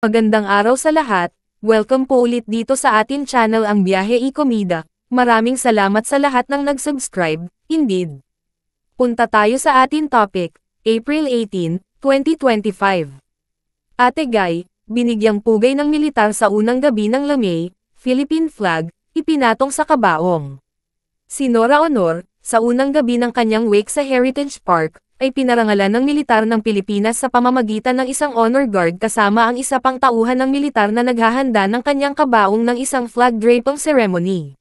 Magandang araw sa lahat, welcome po ulit dito sa atin channel ang Biyahe y Komida. Maraming salamat sa lahat ng nag-subscribe, indeed. Punta tayo sa atin topic, April 18, 2025. Ate Guy, binigyang pugay ng militar sa unang gabi ng Lamay, Philippine flag, ipinatong sa kabaong. Si Nora Honor, sa unang gabi ng kanyang wake sa Heritage Park, ay pinarangalan ng militar ng Pilipinas sa pamamagitan ng isang honor guard kasama ang isa pang tauhan ng militar na naghahanda ng kanyang kabaong ng isang flag draping ceremony.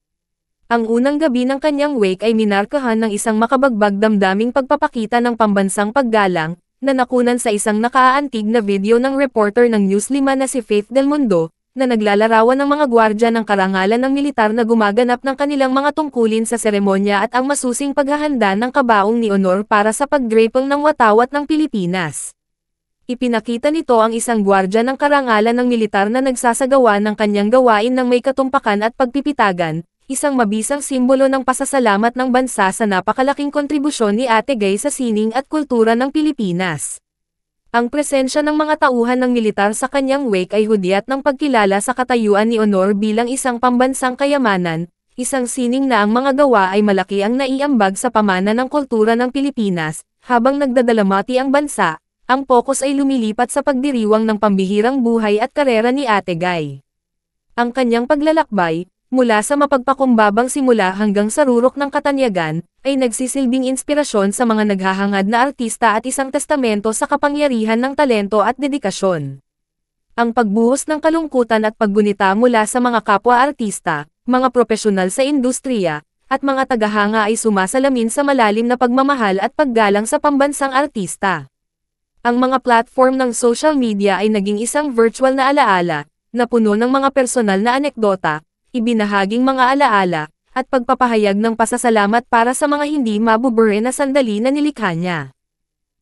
Ang unang gabi ng kanyang wake ay minarkahan ng isang makabagbag damdaming pagpapakita ng pambansang paggalang, na nakunan sa isang nakaaantig na video ng reporter ng News 5 na si Faith Del Mundo, na naglalarawan ng mga gwardya ng karangalan ng militar na gumaganap ng kanilang mga tungkulin sa seremonya at ang masusing paghahanda ng kabaong ni Honor para sa pagdraping ng watawat ng Pilipinas. Ipinakita nito ang isang gwardya ng karangalan ng militar na nagsasagawa ng kanyang gawain ng may katumpakan at pagpipitagan, isang mabisang simbolo ng pasasalamat ng bansa sa napakalaking kontribusyon ni Ate Guy sa sining at kultura ng Pilipinas. Ang presensya ng mga tauhan ng militar sa kanyang wake ay hudyat ng pagkilala sa katayuan ni Honor bilang isang pambansang kayamanan, isang sining na ang mga gawa ay malaki ang naiambag sa pamana ng kultura ng Pilipinas, habang nagdadalamati ang bansa, ang pokus ay lumilipat sa pagdiriwang ng pambihirang buhay at karera ni Ate Guy. Ang kanyang paglalakbay, mula sa mapagpakumbabang simula hanggang sa rurok ng katanyagan, ay nagsisilbing inspirasyon sa mga naghahangad na artista at isang testamento sa kapangyarihan ng talento at dedikasyon. Ang pagbuhos ng kalungkutan at paggunita mula sa mga kapwa-artista, mga profesional sa industriya, at mga tagahanga ay sumasalamin sa malalim na pagmamahal at paggalang sa pambansang artista. Ang mga platform ng social media ay naging isang virtual na alaala, na puno ng mga personal na anekdota, ibinahaging mga alaala, at pagpapahayag ng pasasalamat para sa mga hindi mabubure na sandali na nilikha niya.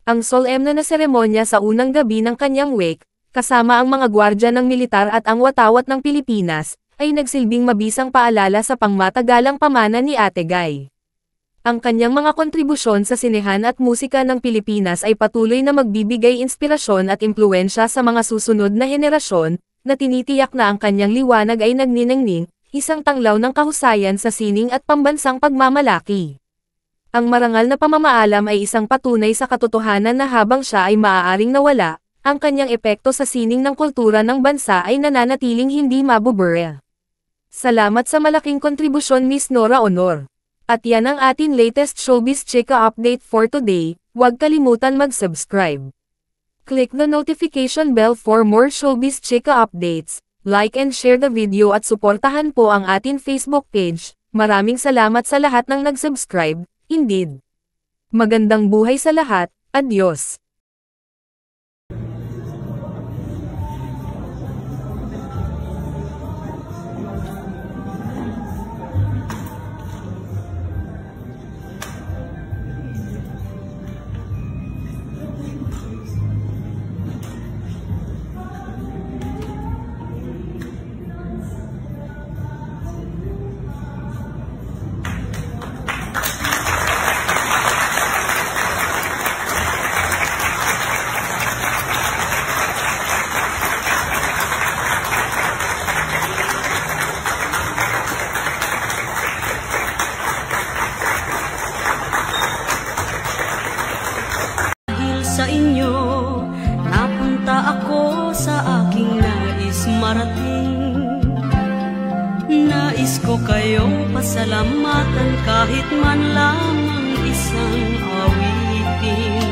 Ang solemne na seremonya sa unang gabi ng kanyang wake, kasama ang mga gwardya ng militar at ang watawat ng Pilipinas, ay nagsilbing mabisang paalala sa pangmatagalang pamana ni Ate Guy. Ang kanyang mga kontribusyon sa sinehan at musika ng Pilipinas ay patuloy na magbibigay inspirasyon at impluwensya sa mga susunod na henerasyon, na tinitiyak na ang kanyang liwanag ay nagniningning, isang tanglaw ng kahusayan sa sining at pambansang pagmamalaki. Ang marangal na pamamaalam ay isang patunay sa katotohanan na habang siya ay maaaring nawala, ang kanyang epekto sa sining ng kultura ng bansa ay nananatiling hindi mabubura. Salamat sa malaking kontribusyon Miss Nora Honor. At yan ang atin latest showbiz chika update for today, huwag kalimutan mag-subscribe. Click the notification bell for more showbiz chika updates. Like and share the video at suportahan po ang atin Facebook page. Maraming salamat sa lahat ng nag-subscribe, indeed. Magandang buhay sa lahat, adios. Sa inyo, napunta ako sa aking nais marating. Nais ko kayong pasalamatan kahit man lamang isang awitin.